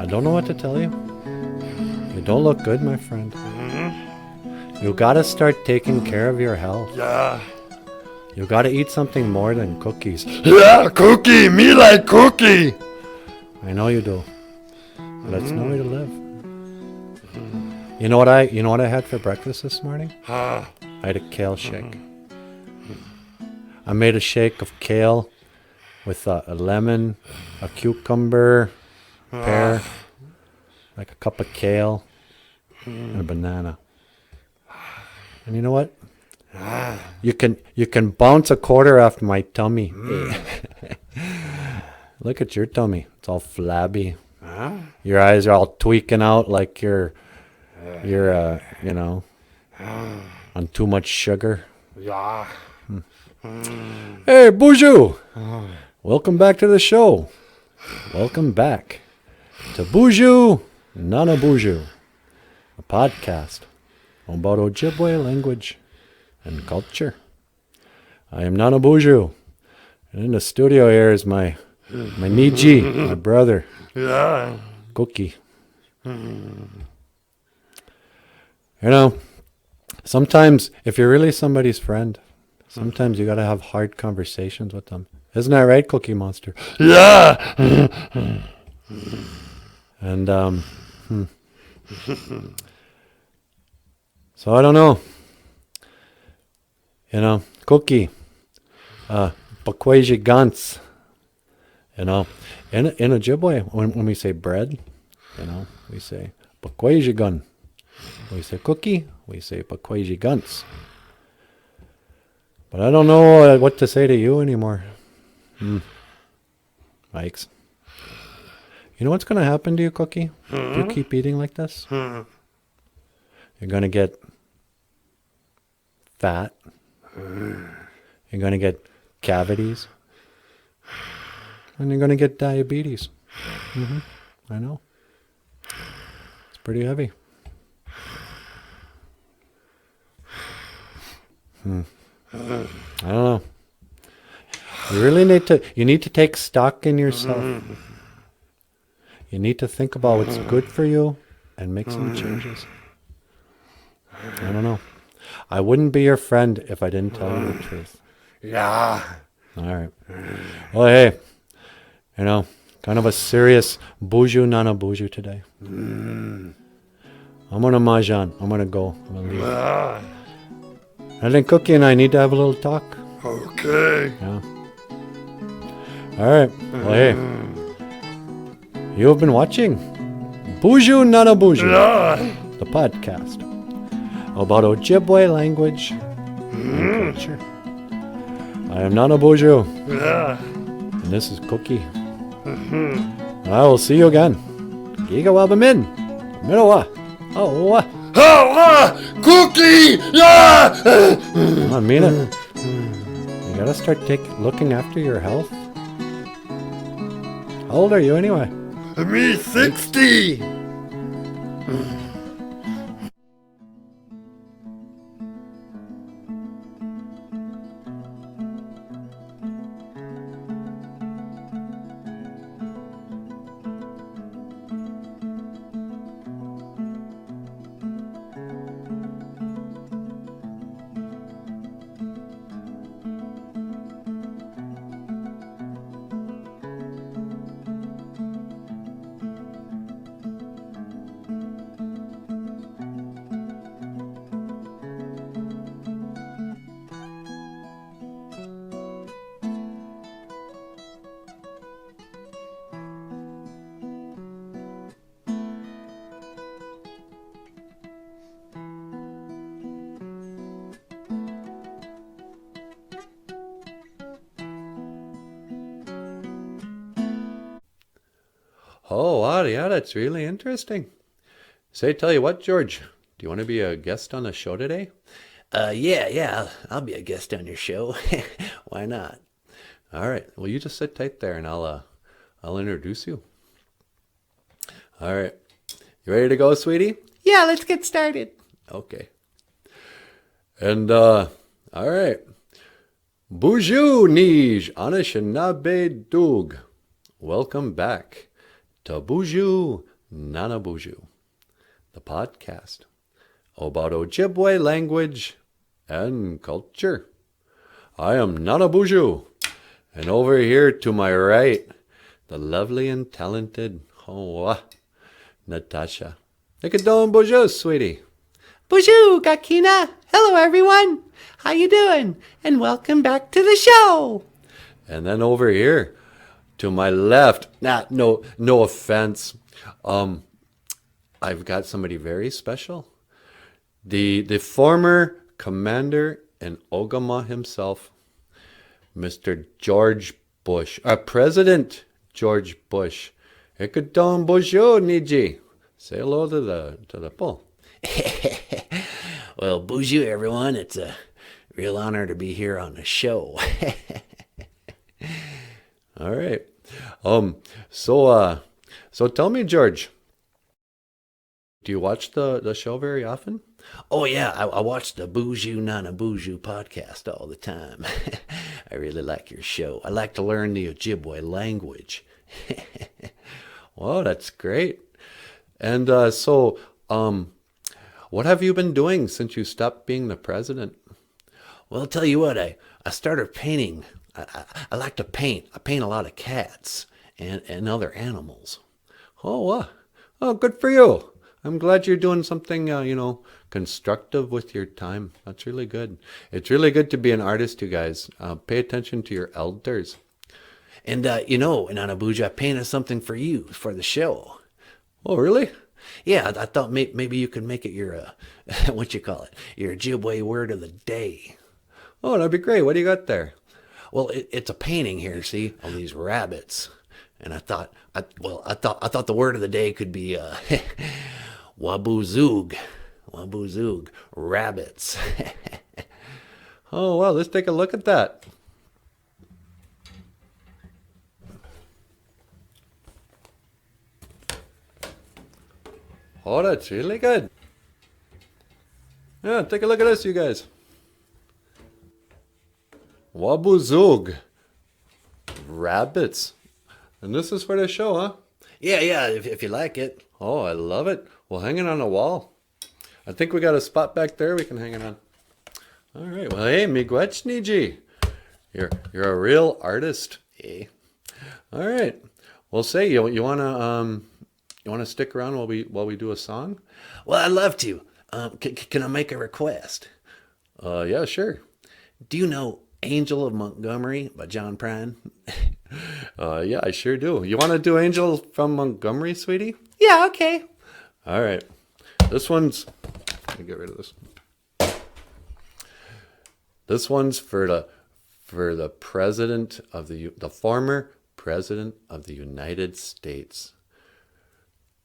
don't know what to tell you. You don't look good, my friend. You gotta start taking care of your health. Yeah. You gotta eat something more than cookies. Yeah, cookie. Me like cookie. I know you do. But it's no way to live. You know what I had for breakfast this morning? I had a kale shake. I made a shake of kale with a lemon, a cucumber, pear, like a cup of kale, and a banana. And you know what? You can bounce a quarter off my tummy. Look at your tummy. It's all flabby. Your eyes are all tweaking out like you're on too much sugar. Yeah. Hey, Boozhoo! Welcome back to the show. Welcome back to Boozhoo, Nana Boozhoo, a podcast about Ojibwe language and culture. I am Nana Boozhoo, and in the studio here is my Niji, my brother, Yeah. Cookie. You know, sometimes if you're really somebody's friend, sometimes you gotta have hard conversations with them. Isn't that right, Cookie Monster? Yeah. And so I don't know. You know, Cookie, Bakweji Gantz. You know, in Ojibwe, when we say bread, we say Bakweji Gun. We say cookie, we say Bakweji Gantz. But I don't know what to say to you anymore. Mikes. You know what's going to happen to you, Cookie? If you keep eating like this? You're going to get fat. You're going to get cavities. And you're going to get diabetes. I know. It's pretty heavy. I don't know. You really need to take stock in yourself. You need to think about what's good for you and make some changes. I don't know. I wouldn't be your friend if I didn't tell you the truth. Yeah. All right. Well, hey, kind of a serious Boozhoo Nana Boozhoo today. I'm going to Mahjong. I'm going to go. I'm going to leave. And then Cookie and I need to have a little talk. Okay. Yeah. All right. Well, hey. You have been watching Boozhoo Nana Boozhoo, the podcast about Ojibwe language and culture. I am Nana Boozhoo. And this is Cookie. And I will see you again. Giga Wabamin. Mirawa. Oh, Cookie! Yeah! Come on, mean it. You gotta start looking after your health. How old are you anyway? Me 60! Oh, wow, yeah, that's really interesting. Say, tell you what, George, do you want to be a guest on the show today? Yeah, I'll be a guest on your show. Why not? All right. Well, you just sit tight there, and I'll introduce you. All right. You ready to go, sweetie? Yeah, let's get started. Okay. And all right. Boozhoo Nij Anishinaabe Dug. Welcome back to Boozhoo Nana Boozhoo, the podcast about Ojibwe language and culture. I am Nana Boozhoo, and over here to my right, the lovely and talented Natasha. Take it down, Boozhoo, sweetie. Boozhoo, Gakina. Hello, everyone. How you doing? And welcome back to the show. And then over here, to my left, no offense, I've got somebody very special. The former commander in Ogama himself, Mr. George Bush, President George Bush. Ikadon Boozhoo, Niji. Say hello to the bull. Well, Boozhoo, everyone. It's a real honor to be here on the show. All right. So tell me, George, do you watch the show very often? Oh, yeah. I watch the Boozhoo Nana Boozhoo podcast all the time. I really like your show. I like to learn the Ojibwe language. Well, that's great. And what have you been doing since you stopped being the president? Well, I'll tell you what. I started painting. I like to paint. I paint a lot of cats and other animals. Oh, good for you. I'm glad you're doing something, constructive with your time. That's really good. It's really good to be an artist, you guys. Pay attention to your elders. And, Nana Boozhoo, I painted something for you for the show. Oh, really? Yeah, I thought maybe you could make it your, what you call it, your Ojibwe word of the day. Oh, that'd be great. What do you got there? Well, it's a painting here, see, of these rabbits. And I thought the word of the day could be Waboozhoog, rabbits. Oh, well, let's take a look at that. Oh, that's really good. Yeah, take a look at this, you guys. Waboozhoog, rabbits. And this is for the show, huh? Yeah, if you like it. Oh, I love it. We'll hang it on the wall. I think we got a spot back there we can hang it on. All right. Well, hey, Miigwech, you're a real artist. Hey. All right. Well, say you wanna stick around while we do a song? Well, I'd love to. Can I make a request? Yeah, sure. Do you know Angel of Montgomery by John Prine? Yeah, I sure do. You want to do Angel from Montgomery, sweetie? Yeah, okay. All right. This one's... Let me get rid of this. This one's for the president of the former president of the United States,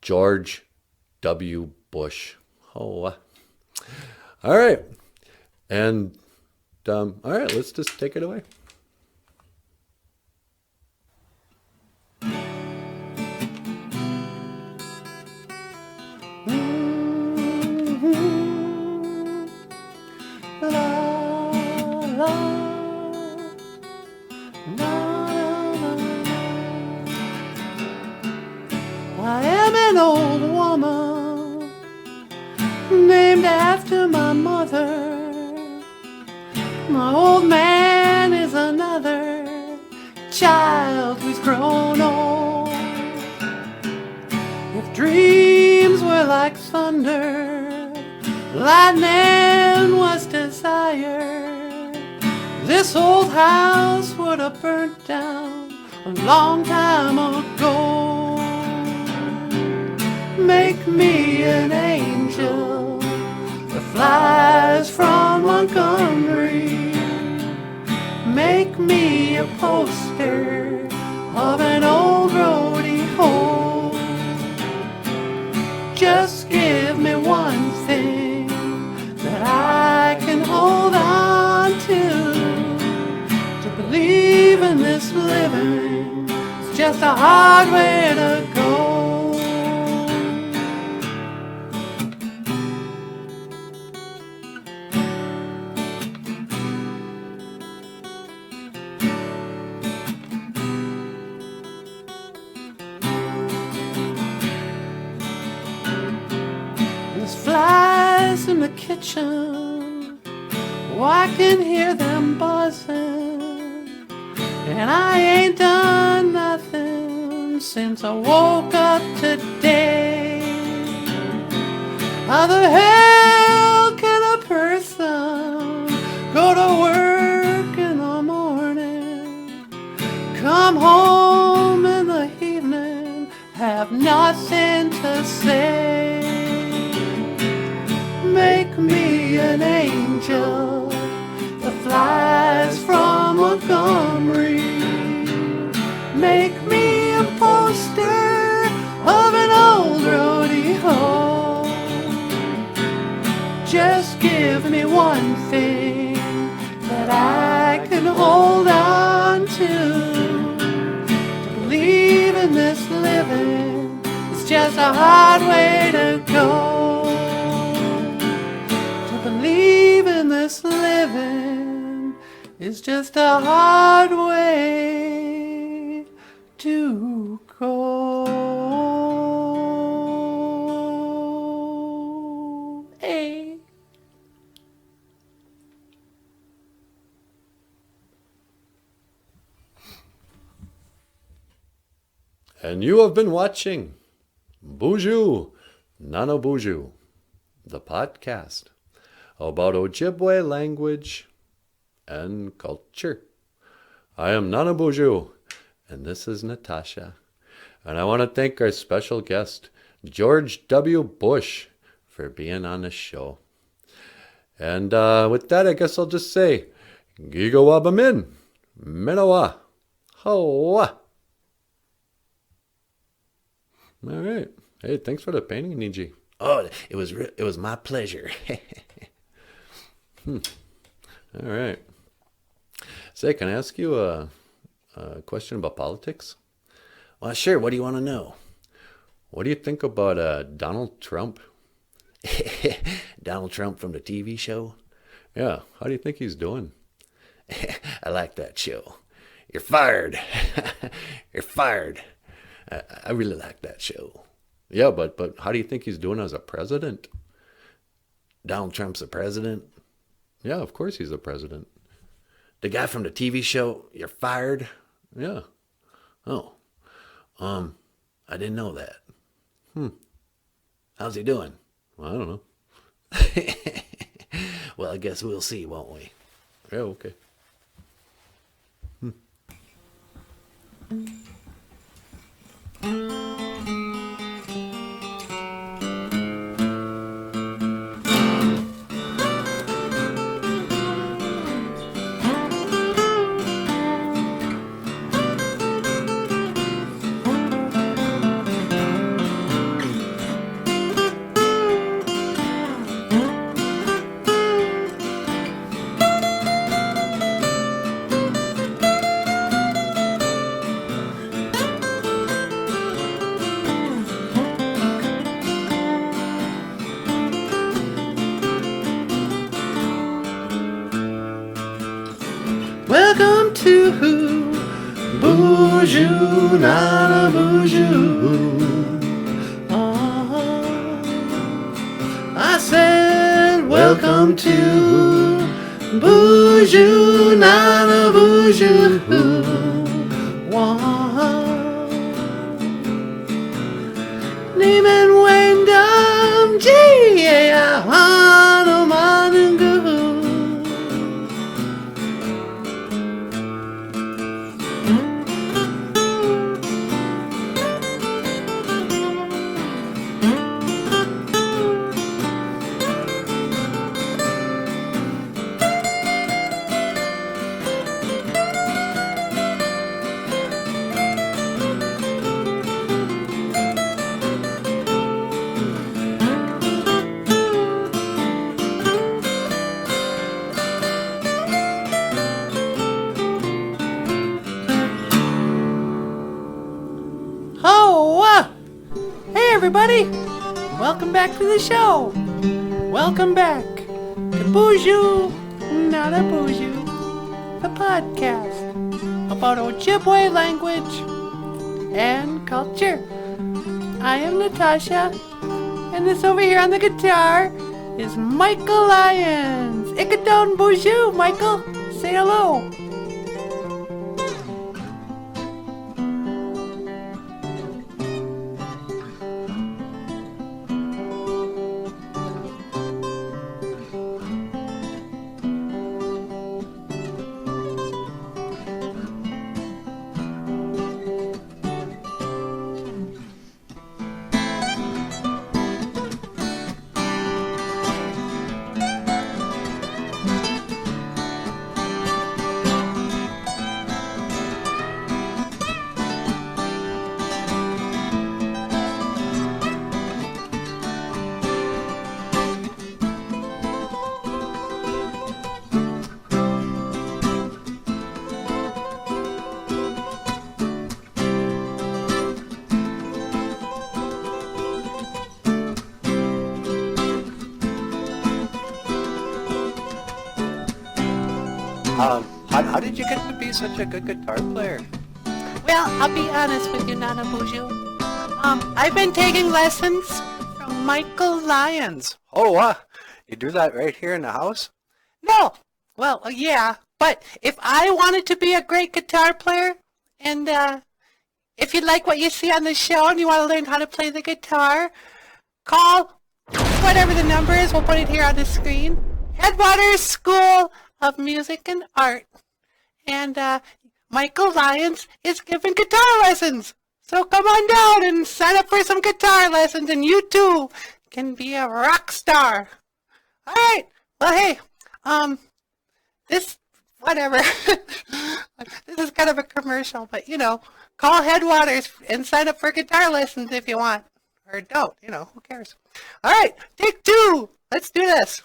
George W. Bush. Oh, all right. And all right, let's just take it away. I am an old woman named after my mother. My old man is another child who's grown old. If dreams were like thunder, lightning was desire, this old house would have burnt down a long time ago. Make me an angel that flies from Montgomery. Make me a poster of an old rodeo. Just give me one thing that I can hold on to believe in this living. It's just a hard way to go. kitchen. Oh, I can hear them buzzing, and I ain't done nothing since I woke up today. How the hell can a person go to work in the morning, come home in the evening, have nothing to say? Make me an angel that flies from Montgomery. Make me a poster of an old rodeo. Just give me one thing that I can hold on to. To believe in this living is just a hard way to go. To believe in this living is just a hard way to go. Hey. And you have been watching Boozhoo, Nano Boozhoo, the podcast about Ojibwe language and culture. I am Nano Boozhoo, and this is Natasha. And I want to thank our special guest, George W. Bush, for being on the show. And with that, I guess I'll just say, Gigawabamin, Minowa, Hawa. All right. Hey, thanks for the painting, Niji. Oh, it was my pleasure. All right. Say, can I ask you a question about politics? Well, sure. What do you want to know? What do you think about Donald Trump? Donald Trump from the TV show? Yeah, how do you think he's doing? I like that show. You're fired. You're fired. I really like that show. Yeah, but how do you think he's doing as a president? Donald Trump's a president? Yeah, of course he's a president. The guy from the TV show, You're Fired? Yeah. Oh. I didn't know that. How's he doing? I don't know. Well, I guess we'll see, won't we? Yeah, okay. Welcome to Boozhoo, Nana Boozhoo. I said, welcome to Boozhoo, Nana Boozhoo. Name and Wyndham, G-A-I-Hanumanungu. Everybody, welcome back to the show. Welcome back to Boozhoo, Not a Boozhoo, the podcast about Ojibwe language and culture. I am Natasha, and this over here on the guitar is Michael Lyons. Ikadon Boozhoo, Michael. Say hello. How did you get to be such a good guitar player? Well, I'll be honest with you, Nana Boozhoo. I've been taking lessons from Michael Lyons. Oh, you do that right here in the house? No, well, yeah, but if I wanted to be a great guitar player, and if you like what you see on the show and you want to learn how to play the guitar, call whatever the number is, we'll put it here on the screen, Headwaters School of Music and Art. And Michael Lyons is giving guitar lessons. So come on down and sign up for some guitar lessons, and you too can be a rock star. All right. Well, hey, whatever. This is kind of a commercial, but, call Headwaters and sign up for guitar lessons if you want. Or don't, who cares? All right, take 2. Let's do this.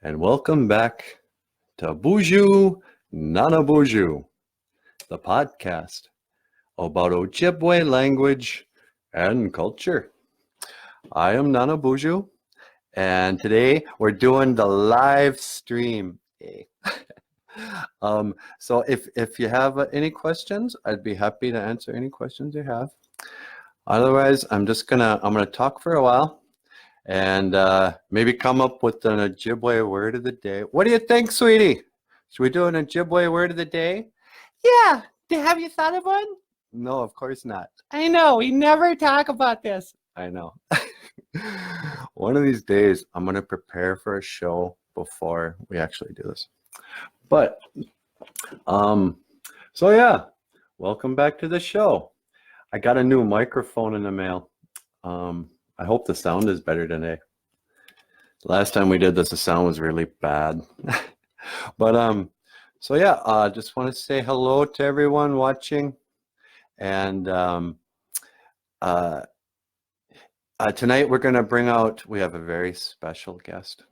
And welcome back to Boozhoo, Nana Boozhoo, the podcast about Ojibwe language and culture. I am Nana Boozhoo, and today we're doing the live stream. So if you have any questions, I'd be happy to answer any questions you have. Otherwise, I'm gonna talk for a while and maybe come up with an Ojibwe word of the day. What do you think, sweetie? Should we do an Ojibwe word of the day? Yeah, have you thought of one? No, of course not. I know, we never talk about this. I know. One of these days, I'm going to prepare for a show before we actually do this. But, so yeah, welcome back to the show. I got a new microphone in the mail. I hope the sound is better today. Last time we did this, the sound was really bad. But, so yeah, just want to say hello to everyone watching. And tonight we're going to we have a very special guest.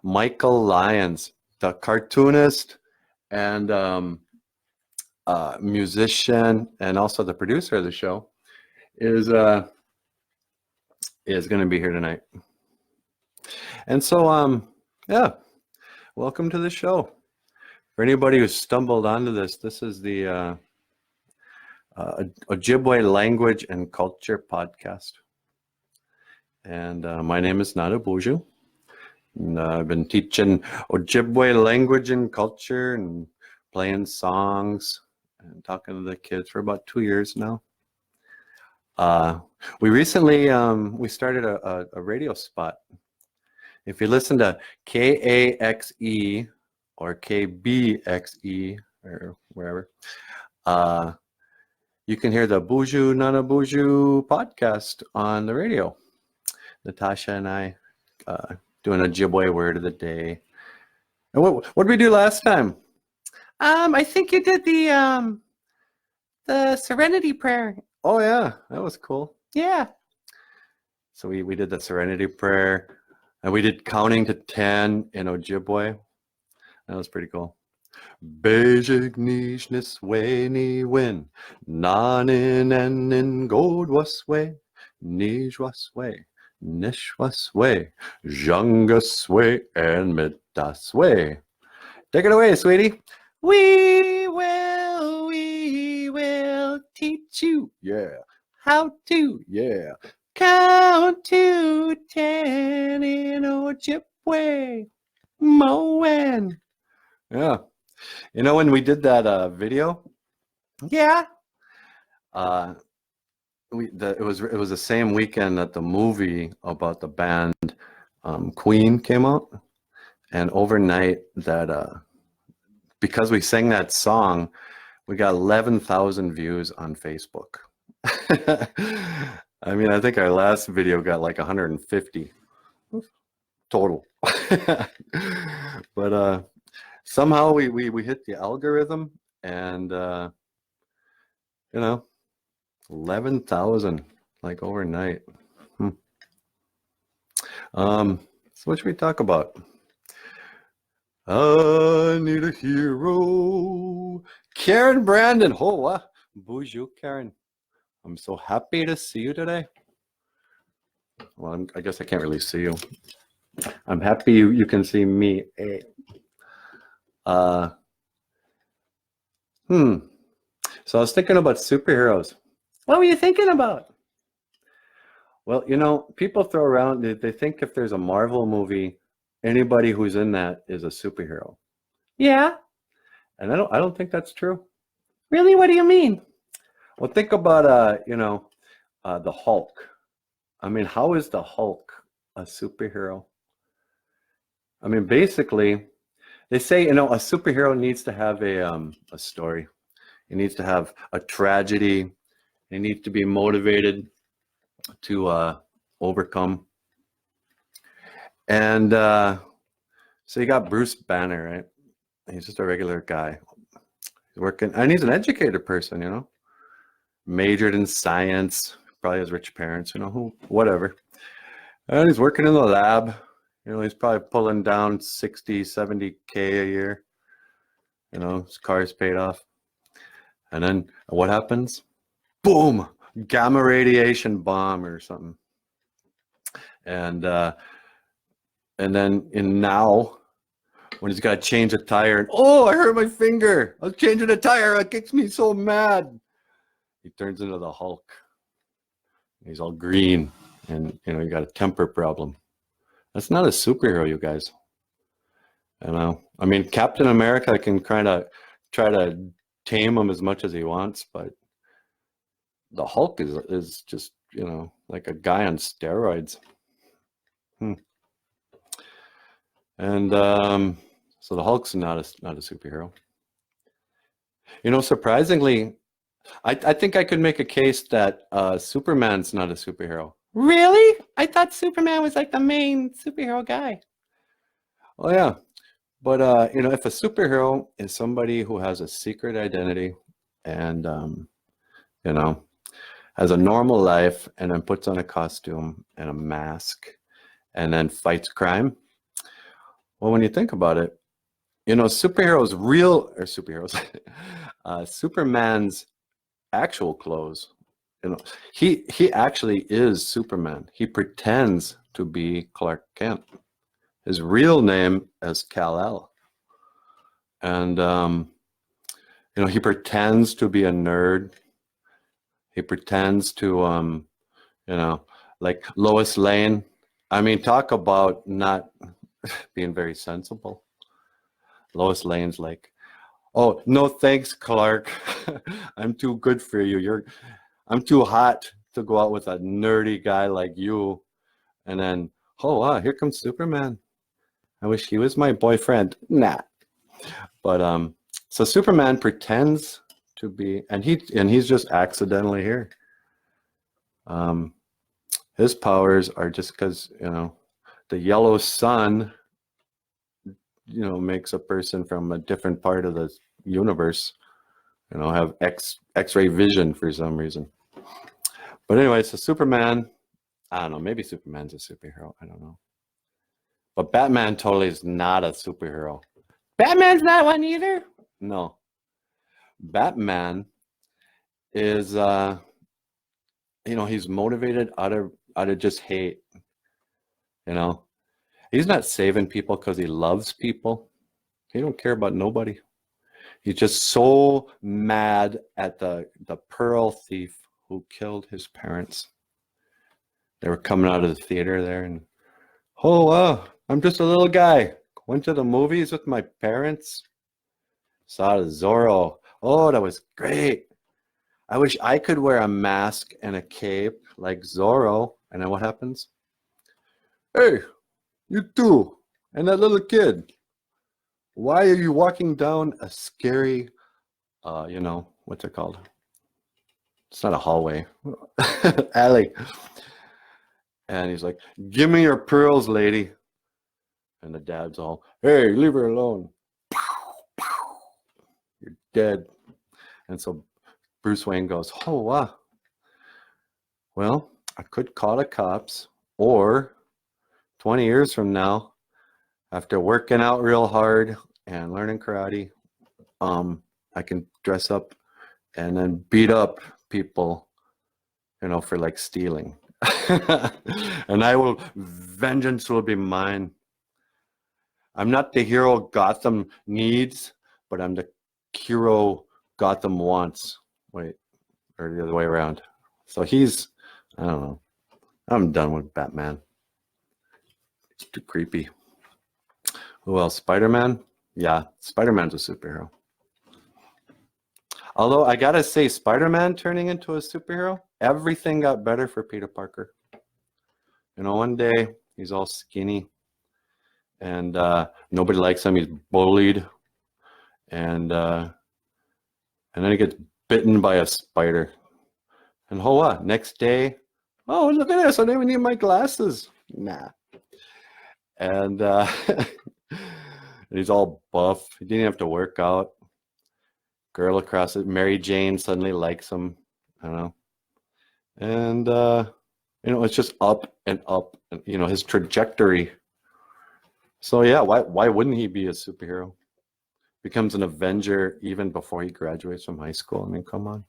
Michael Lyons, the cartoonist and musician and also the producer of the show, is going to be here tonight. And so, yeah, welcome to the show. For anybody who stumbled onto this, this is the Ojibwe Language and Culture Podcast. And my name is Nana Boozhoo. And I've been teaching Ojibwe language and culture and playing songs and talking to the kids for about 2 years now. We recently, we started a radio spot. If you listen to KAXE or KBXE or wherever, you can hear the Boozhoo Nana Boozhoo podcast on the radio. Natasha and I doing a Ojibwe word of the day. And what did we do last time? I think you did the Serenity Prayer. Oh yeah, that was cool. Yeah. So we did the Serenity Prayer, and we did counting to 10 in Ojibwe. That was pretty cool. Bejig nish way ni win, nanin and in gold was way, nish was way, nish was way, jungus way, and midas way. Take it away, sweetie. We will teach you, yeah, how to, yeah, count to 10 in Ojibwe, Moen. Yeah. You know, when we did that video, yeah, uh, it was the same weekend that the movie about the band Queen came out, and overnight because we sang that song, we got 11,000 views on Facebook. I mean, I think our last video got like 150 total. But somehow we hit the algorithm, and 11,000 like overnight. So what should we talk about? I need a hero. Karen Brandon. Oh, what? Boozhoo, Karen. I'm so happy to see you today. Well, I guess I can't really see you. I'm happy you can see me. So I was thinking about superheroes. What were you thinking about? Well, you know, people throw around, they think if there's a Marvel movie, anybody who's in that is a superhero. Yeah. And I don't think that's true. Really? What do you mean? Well, think about the Hulk. I mean, how is the Hulk a superhero? I mean, basically, they say, a superhero needs to have a story. He needs to have a tragedy. He needs to be motivated to overcome. And so you got Bruce Banner, right? He's just a regular guy. He's working, and he's an educated person, majored in science, probably has rich parents, whatever. And he's working in the lab. He's probably pulling down 60, 70K a year. His car's paid off. And then what happens? Boom! Gamma radiation bomb or something. And then now, when he's got to change a tire, and oh, I hurt my finger. I was changing a tire. It gets me so mad. He turns into the Hulk. He's all green, and you got a temper problem. That's not a superhero, you guys. I mean, Captain America can kind of try to tame him as much as he wants, but the Hulk is just like a guy on steroids. And so the Hulk's not a superhero. Surprisingly, I think I could make a case that Superman's not a superhero. Really? I thought Superman was like the main superhero guy. Oh yeah, but if a superhero is somebody who has a secret identity and has a normal life and then puts on a costume and a mask and then fights crime. Well, when you think about it, superheroes, Superman's actual clothes, he actually is Superman. He pretends to be Clark Kent. His real name is Kal-El. And, he pretends to be a nerd. He pretends to, like Lois Lane. I mean, talk about not being very sensible. Lois Lane's like, oh, no thanks, Clark. I'm too good for you. I'm too hot to go out with a nerdy guy like you. And then, oh, wow, here comes Superman. I wish he was my boyfriend. Nah. But so Superman pretends to be, and he's just accidentally here. His powers are just because the yellow sun makes a person from a different part of the universe have X-ray vision for some reason. But anyway, so Superman, I don't know, maybe Superman's a superhero, I don't know. But Batman totally is not a superhero. Batman's not one either? No. Batman is he's motivated out of just hate. He's not saving people because he loves people. He don't care about nobody. He's just so mad at the pearl thief who killed his parents. They were coming out of the theater there, and I'm just a little guy. Went to the movies with my parents. Saw Zorro. Oh, that was great. I wish I could wear a mask and a cape like Zorro. And then what happens? Hey, you two, and that little kid. Why are you walking down a scary, what's it called? It's not a hallway. Alley. And he's like, give me your pearls, lady. And the dad's all, hey, leave her alone. You're dead. And so Bruce Wayne goes, oh, wow. Well, I could call the cops, or 20 years from now, after working out real hard and learning karate, I can dress up and then beat up people, for like stealing. And vengeance will be mine. I'm not the hero Gotham needs, but I'm the hero Gotham wants. Wait, or the other way around. So I don't know. I'm done with Batman. It's too creepy. Who else? Spider-Man? Yeah, Spider-Man's a superhero. Although I gotta say, Spider-Man turning into a superhero, everything got better for Peter Parker. One day he's all skinny and nobody likes him. He's bullied, and then he gets bitten by a spider. And next day, oh, look at this, I don't even need my glasses. Nah. And he's all buff. He didn't have to work out. Girl across it, Mary Jane, suddenly likes him. I don't know. And it's just up and up, and his trajectory. So yeah, why wouldn't he be a superhero? Becomes an Avenger even before he graduates from high school. I mean, come on.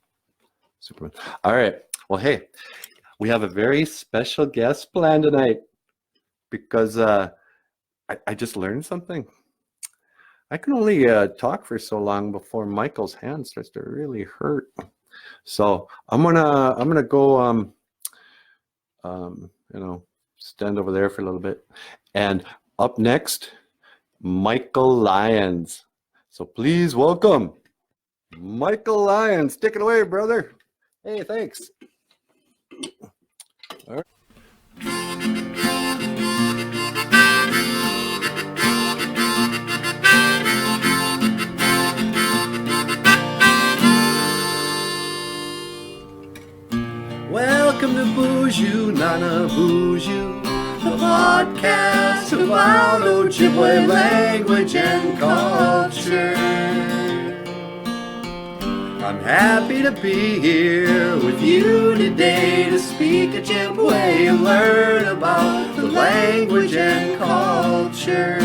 Superman. All right. Well, hey, we have a very special guest planned tonight because I just learned something. I can only talk for so long before Michael's hand starts to really hurt. So I'm gonna go stand over there for a little bit. And up next, Michael Lyons. So please welcome Michael Lyons. Take it away, brother. Hey, thanks. All right. Welcome to Boozhoo, Nana Boozhoo, the podcast about Ojibwe language and culture. I'm happy to be here with you today to speak Ojibwe and learn about the language and culture.